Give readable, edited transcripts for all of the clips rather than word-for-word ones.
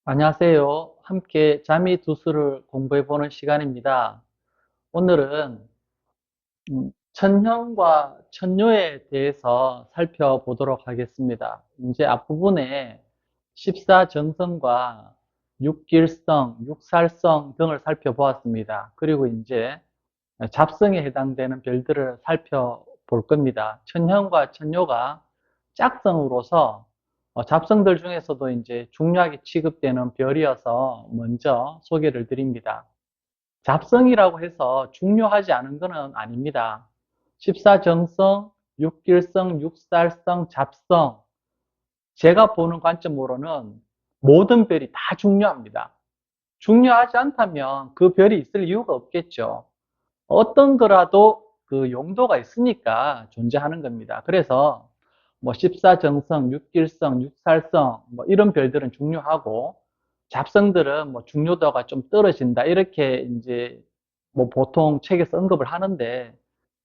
안녕하세요. 함께 자미두수를 공부해보는 시간입니다. 오늘은 천형과 천묘에 대해서 살펴보도록 하겠습니다. 이제 앞부분에 십사정성과 육길성, 육살성 등을 살펴보았습니다. 그리고 이제 잡성에 해당되는 별들을 살펴볼 겁니다. 천형과 천묘가 짝성으로서 잡성들 중에서도 이제 중요하게 취급되는 별이어서 먼저 소개를 드립니다. 잡성이라고 해서 중요하지 않은 것은 아닙니다. 십사정성, 육길성, 육살성, 잡성. 제가 보는 관점으로는 모든 별이 다 중요합니다. 중요하지 않다면 그 별이 있을 이유가 없겠죠. 어떤 거라도 그 용도가 있으니까 존재하는 겁니다. 그래서 뭐 십사정성, 육길성, 육살성 뭐 이런 별들은 중요하고 잡성들은 뭐 중요도가 좀 떨어진다 이렇게 이제 뭐 보통 책에서 언급을 하는데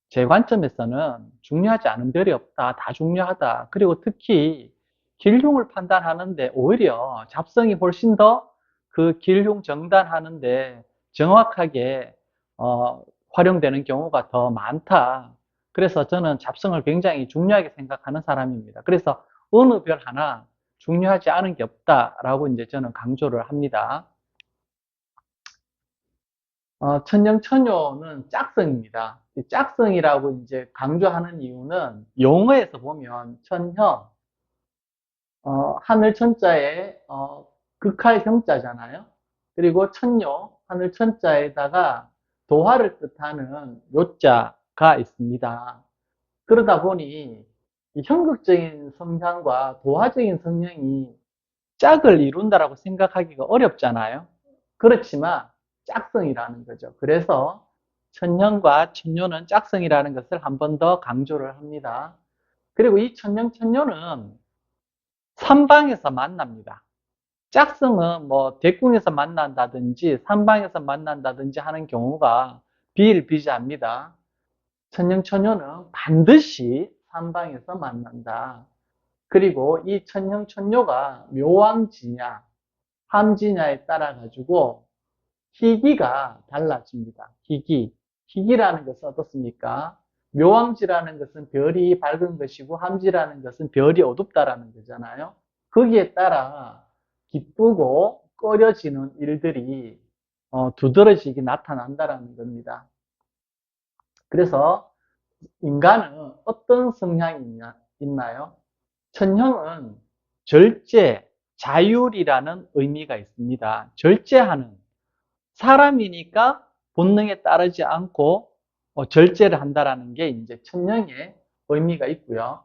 제 관점에서는 중요하지 않은 별이 없다. 다 중요하다. 그리고 특히 길흉을 판단하는데 오히려 잡성이 훨씬 더 그 길흉 정단하는데 정확하게 활용되는 경우가 더 많다. 그래서 저는 잡성을 굉장히 중요하게 생각하는 사람입니다. 그래서 어느 별 하나 중요하지 않은 게 없다라고 이제 저는 강조를 합니다. 천년천녀는 짝성입니다. 이 짝성이라고 이제 강조하는 이유는 용어에서 보면 천형, 하늘 천자에 극할 형자잖아요. 그리고 천요, 하늘 천자에다가 도화를 뜻하는 요자가 있습니다. 그러다 보니 이 형극적인 성향과 도화적인 성향이 짝을 이룬다라고 생각하기가 어렵잖아요. 그렇지만 짝성이라는 거죠. 그래서 천년과 천녀는 짝성이라는 것을 한 번 더 강조를 합니다. 그리고 이 천년, 천녀는 삼방에서 만납니다. 짝성은 뭐 대궁에서 만난다든지 삼방에서 만난다든지 하는 경우가 비일비재합니다. 천년, 천녀는 반드시 삼방에서 만난다. 그리고 이 천형, 천녀가 묘왕지냐, 함지냐에 따라 가지고 희기가 달라집니다. 희기. 희기라는 것은 어떻습니까? 묘왕지라는 것은 별이 밝은 것이고 함지라는 것은 별이 어둡다라는 거잖아요. 거기에 따라 기쁘고 꺼려지는 일들이 두드러지게 나타난다라는 겁니다. 그래서 인간은 어떤 성향이 있나요? 천형은 절제, 자율이라는 의미가 있습니다. 절제하는 사람이니까 본능에 따르지 않고 절제를 한다라는 게 이제 천령의 의미가 있고요.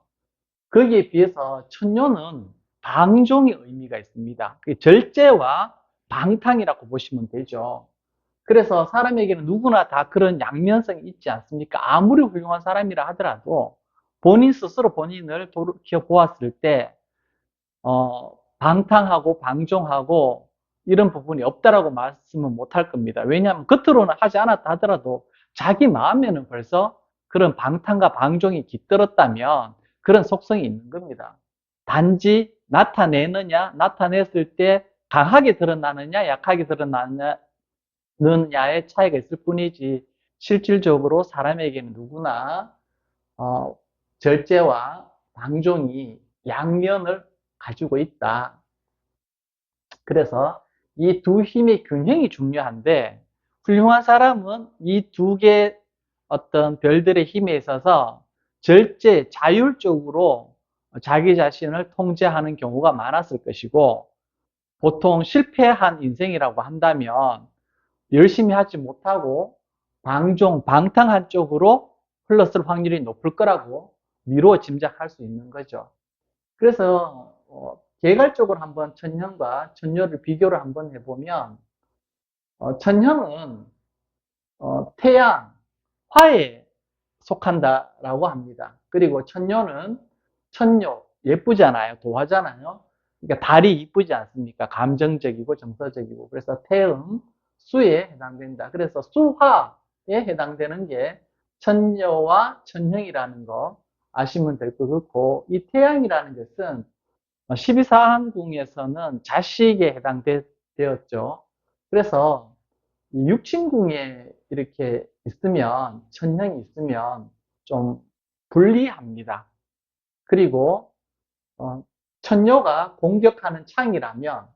거기에 비해서 천녀는 방종의 의미가 있습니다. 절제와 방탕이라고 보시면 되죠. 그래서 사람에게는 누구나 다 그런 양면성이 있지 않습니까? 아무리 훌륭한 사람이라 하더라도 본인 스스로 본인을 돌이켜 보았을 때 방탕하고 방종하고 이런 부분이 없다라고 말씀은 못할 겁니다. 왜냐하면 겉으로는 하지 않았다 하더라도 자기 마음에는 벌써 그런 방탕과 방종이 깃들었다면 그런 속성이 있는 겁니다. 단지 나타내느냐, 나타냈을 때 강하게 드러나느냐, 약하게 드러나느냐의 차이가 있을 뿐이지 실질적으로 사람에게는 누구나 어, 절제와 방종이 양면을 가지고 있다. 그래서 이 두 힘의 균형이 중요한데 훌륭한 사람은 이 두 개 어떤 별들의 힘에 있어서 절제, 자율적으로 자기 자신을 통제하는 경우가 많았을 것이고 보통 실패한 인생이라고 한다면 열심히 하지 못하고 방종, 방탕한 쪽으로 흘렀을 확률이 높을 거라고 미루어 짐작할 수 있는 거죠. 그래서 개괄적으로 한번 천형과 천녀를 비교를 한번 해보면 천형은 태양, 화에 속한다라고 합니다. 그리고 천녀는 천녀, 예쁘잖아요. 도화잖아요. 그러니까 달이 이쁘지 않습니까? 감정적이고 정서적이고. 그래서 태음, 수에 해당된다. 그래서 수화에 해당되는 게 천녀와 천형이라는 거 아시면 될 것 같고, 이 태양이라는 것은 십이사항궁에서는 자식에 해당되었죠. 그래서 이 육친궁에 이렇게 있으면, 천형이 있으면 좀 불리합니다. 그리고 천녀가 공격하는 창이라면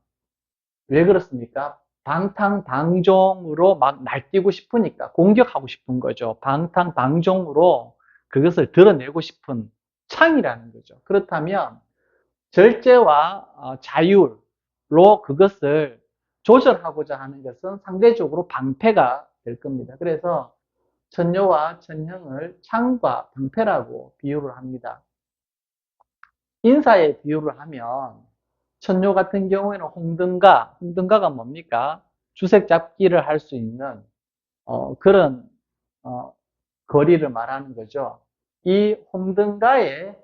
왜 그렇습니까? 방탕방종으로 막 날뛰고 싶으니까 공격하고 싶은 거죠. 방탕방종으로 그것을 드러내고 싶은 창이라는 거죠. 그렇다면 절제와 자율로 그것을 조절하고자 하는 것은 상대적으로 방패가 될 겁니다. 그래서 천녀와 천형을 창과 방패라고 비유를 합니다. 인사에 비유를 하면 천녀 같은 경우에는 홍등가가 뭡니까? 주색 잡기를 할 수 있는 그런 거리를 말하는 거죠. 이 홍등가의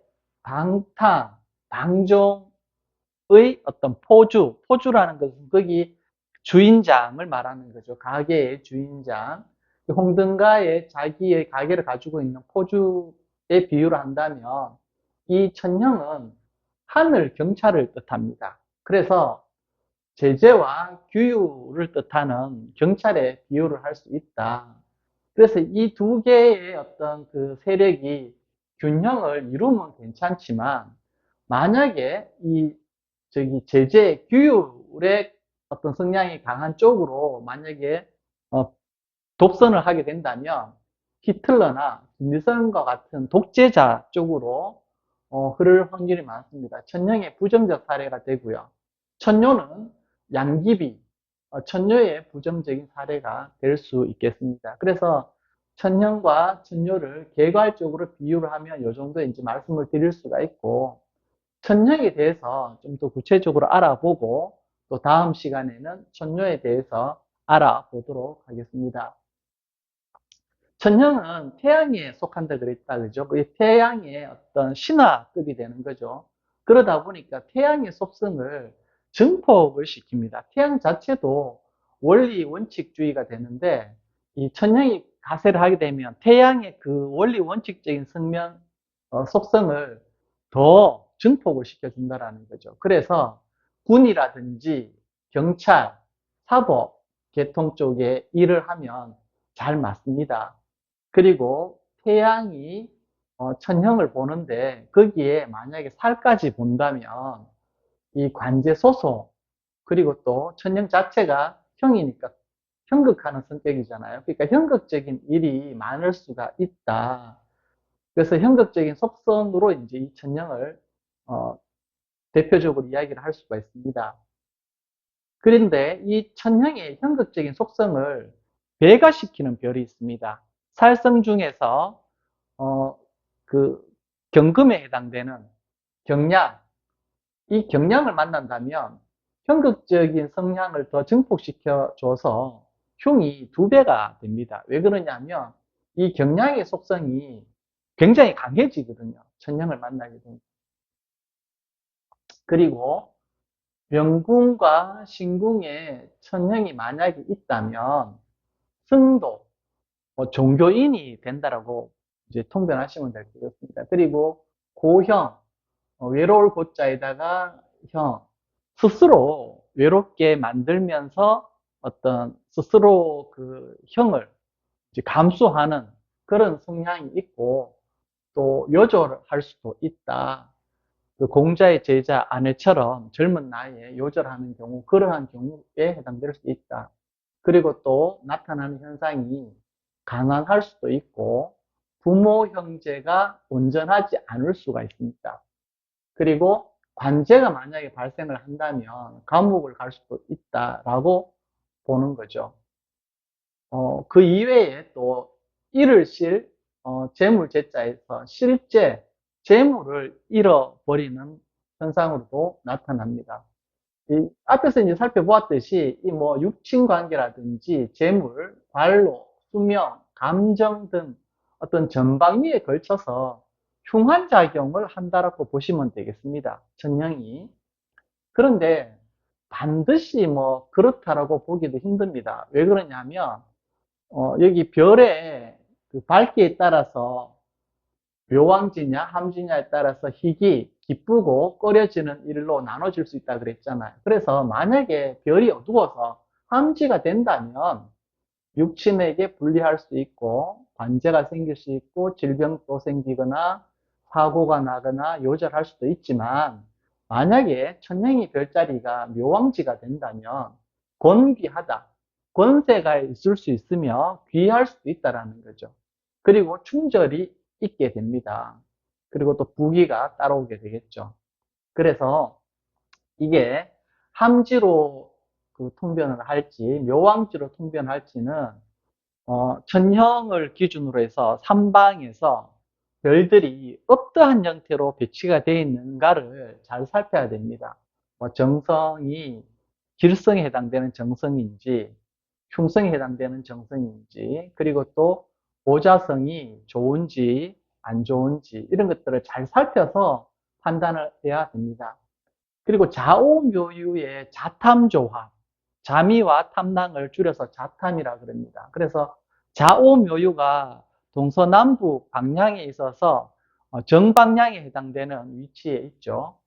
방탕, 방종의 어떤 포주라는 것은 거기 주인장을 말하는 거죠. 가게의 주인장. 홍등가에 자기의 가게를 가지고 있는 포주에 비유를 한다면 이 천형은 하늘 경찰을 뜻합니다. 그래서 제재와 규율을 뜻하는 경찰에 비유를 할 수 있다. 그래서 이 두 개의 어떤 그 세력이 균형을 이루면 괜찮지만 만약에 이 제재 규율의 어떤 성향이 강한 쪽으로 만약에 독선을 하게 된다면 히틀러나 김일성과 같은 독재자 쪽으로 흐를 확률이 많습니다. 천령의 부정적 사례가 되고요. 천녀는 양귀비, 천녀의 부정적인 사례가 될 수 있겠습니다. 그래서 천형과 천녀를 개괄적으로 비유를 하면 이 정도 이제 말씀을 드릴 수가 있고, 천형에 대해서 좀 더 구체적으로 알아보고 또 다음 시간에는 천녀에 대해서 알아보도록 하겠습니다. 천형은 태양에 속한다 그랬다, 그죠? 그 태양의 어떤 신화급이 되는 거죠. 그러다 보니까 태양의 속성을 증폭을 시킵니다. 태양 자체도 원리 원칙주의가 되는데 이 천형이 가세를 하게 되면 태양의 그 원리 원칙적인 속성을 더 증폭을 시켜준다라는 거죠. 그래서 군이라든지 경찰, 사법, 계통 쪽에 일을 하면 잘 맞습니다. 그리고 태양이 천형을 보는데 거기에 만약에 살까지 본다면 이 관제 소송, 그리고 또 천형 자체가 형이니까 형극하는 성격이잖아요. 그러니까 형극적인 일이 많을 수가 있다. 그래서 형극적인 속성으로 이제 이 천형을 대표적으로 이야기를 할 수가 있습니다. 그런데 이 천형의 형극적인 속성을 배가시키는 별이 있습니다. 살성 중에서 어, 그 경금에 해당되는 경량, 이 경량을 만난다면 현극적인 성향을 더 증폭시켜 줘서 흉이 2배가 됩니다. 왜 그러냐면 이 경량의 속성이 굉장히 강해지거든요. 천형을 만나게 되면. 그리고 명궁과 신궁에 천형이 만약에 있다면 승도, 종교인이 된다라고 이제 통변하시면 될 것 같습니다. 그리고 고형, 외로울 고자에다가 형, 스스로 외롭게 만들면서 어떤 스스로 그 형을 이제 감수하는 그런 성향이 있고 또 요절할 수도 있다. 그 공자의 제자 아내처럼 젊은 나이에 요절하는 경우, 그러한 경우에 해당될 수 있다. 그리고 또 나타나는 현상이 가난할 수도 있고 부모 형제가 온전하지 않을 수가 있습니다. 그리고 관제가 만약에 발생을 한다면 감옥을 갈 수도 있다라고 보는 거죠. 그 이외에 또 잃을 재물 제자에서 실제 재물을 잃어버리는 현상으로도 나타납니다. 앞에서 이제 살펴보았듯이 이 뭐 육친 관계라든지 재물, 관로, 수명, 감정 등 어떤 전방위에 걸쳐서 흉한 작용을 한다라고 보시면 되겠습니다. 천형이. 그런데 반드시 뭐 그렇다라고 보기도 힘듭니다. 왜 그러냐면 여기 별의 그 밝기에 따라서 묘왕지냐 함지냐에 따라서 희귀, 기쁘고 꺼려지는 일로 나눠질 수 있다 그랬잖아요. 그래서 만약에 별이 어두워서 함지가 된다면 육친에게 불리할 수 있고 관제가 생길 수 있고 질병도 생기거나 사고가 나거나 요절할 수도 있지만 만약에 천행이 별자리가 묘왕지가 된다면 권귀하다. 권세가 있을 수 있으며 귀할 수도 있다라는 거죠. 그리고 충절이 있게 됩니다. 그리고 또 부귀가 따라오게 되겠죠. 그래서 이게 함지로 그 통변을 할지 묘왕지로 통변할지는 천형을 기준으로 해서 삼방에서 별들이 어떠한 형태로 배치가 되어 있는가를 잘 살펴야 됩니다. 정성이 길성에 해당되는 정성인지 흉성에 해당되는 정성인지 그리고 또 보자성이 좋은지 안 좋은지 이런 것들을 잘 살펴서 판단을 해야 됩니다. 그리고 좌오묘유의 자탐조합, 자미와 탐낭을 줄여서 자탐이라 그럽니다. 그래서 좌오묘유가 동서남북 방향에 있어서 정방향에 해당되는 위치에 있죠.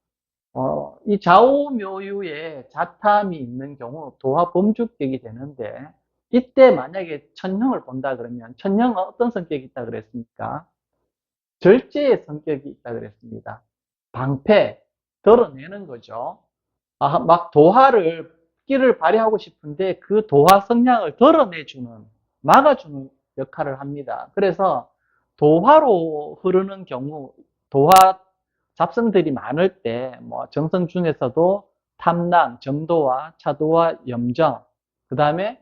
이 좌오묘유에 자탐이 있는 경우 도화범주격이 되는데 이때 만약에 천형을 본다 그러면 천형은 어떤 성격이 있다 그랬습니까? 절제의 성격이 있다 그랬습니다. 방패, 덜어내는 거죠. 막 도화를, 끼를 발휘하고 싶은데 그 도화 성량을 덜어내주는, 막아주는 역할을 합니다. 그래서 도화로 흐르는 경우, 도화 잡성들이 많을 때, 정성 중에서도 탐랑, 정도화, 차도화, 염정, 그 다음에,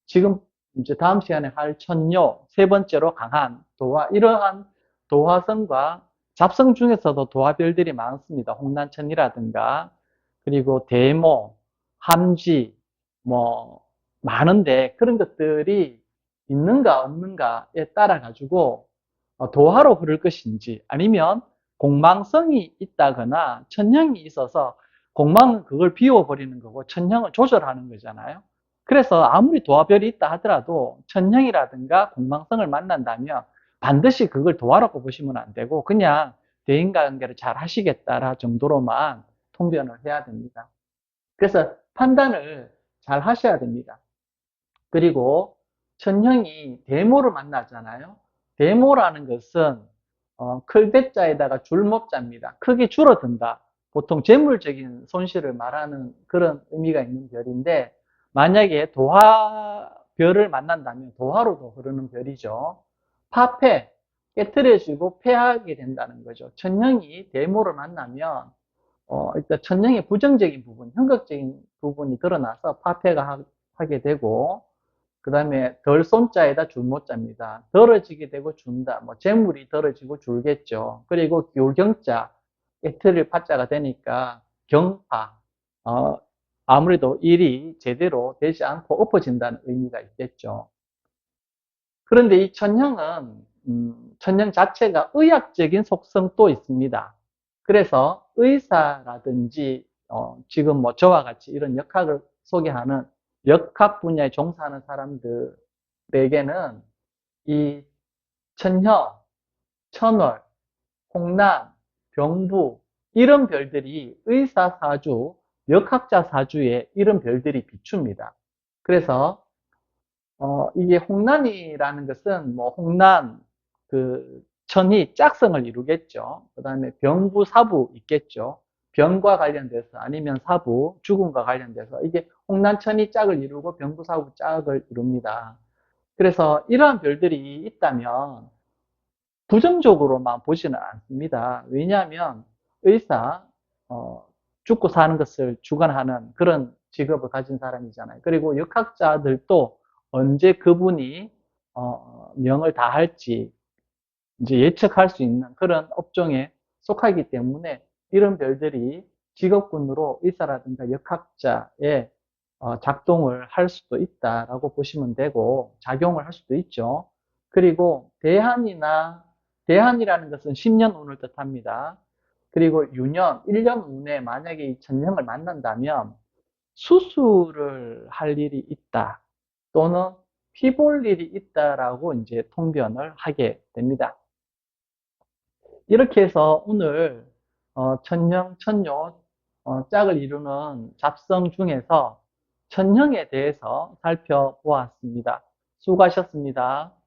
지금 이제 다음 시간에 할 천요, 세 번째로 강한 도화, 이러한 도화성과 잡성 중에서도 도화별들이 많습니다. 홍난천이라든가, 그리고 대모, 함지, 뭐, 많은데 그런 것들이 있는가 없는가에 따라 가지고 도화로 흐를 것인지 아니면 공망성이 있다거나 천형이 있어서 공망은 그걸 비워버리는 거고 천형은 조절하는 거잖아요. 그래서 아무리 도화별이 있다 하더라도 천형이라든가 공망성을 만난다면 반드시 그걸 도화라고 보시면 안 되고 그냥 대인관계를 잘 하시겠다라 정도로만 통변을 해야 됩니다. 그래서 판단을 잘 하셔야 됩니다. 그리고 천형이 대모를 만나잖아요. 대모라는 것은 클대자에다가 줄모자입니다. 크게 줄어든다. 보통 재물적인 손실을 말하는 그런 의미가 있는 별인데 만약에 도화별을 만난다면 도화로도 흐르는 별이죠. 파패, 깨트려지고 패하게 된다는 거죠. 천형이 대모를 만나면 일단 천형의 부정적인 부분, 현극적인 부분이 드러나서 파패가 하게 되고 그 다음에 덜 손자에다 줄모자입니다. 덜어지게 되고 준다. 재물이 덜어지고 줄겠죠. 그리고 귤경자, 깨트릴 파자가 되니까 경파, 아무래도 일이 제대로 되지 않고 엎어진다는 의미가 있겠죠. 그런데 이 천형은 천형 자체가 의학적인 속성도 있습니다. 그래서 의사라든지 지금 저와 같이 이런 역학을 소개하는 역학 분야에 종사하는 사람들에게는 이 천혀, 천월, 홍란, 병부 이런 별들이 의사 사주, 역학자 사주에 이런 별들이 비춥니다. 그래서 이게 홍난이라는 것은 홍난, 천이 짝성을 이루겠죠. 그 다음에 병부, 사부 있겠죠. 병과 관련돼서 아니면 사부, 죽음과 관련돼서 이게 홍난천이 짝을 이루고 병부, 사부 짝을 이룹니다. 그래서 이러한 별들이 있다면 부정적으로만 보지는 않습니다. 왜냐하면 의사, 죽고 사는 것을 주관하는 그런 직업을 가진 사람이잖아요. 그리고 역학자들도 언제 그분이 명을 다할지 이제 예측할 수 있는 그런 업종에 속하기 때문에 이런 별들이 직업군으로 의사라든가 역학자의 작동을 할 수도 있다라고 보시면 되고 작용을 할 수도 있죠. 그리고 대한이라는 것은 10년 운을 뜻합니다. 그리고 유년, 1년 운에 만약에 이 천령을 만난다면 수술을 할 일이 있다. 또는 피 볼 일이 있다라고 이제 통변을 하게 됩니다. 이렇게 해서 오늘 천형, 천요, 짝을 이루는 잡성 중에서 천형에 대해서 살펴보았습니다. 수고하셨습니다.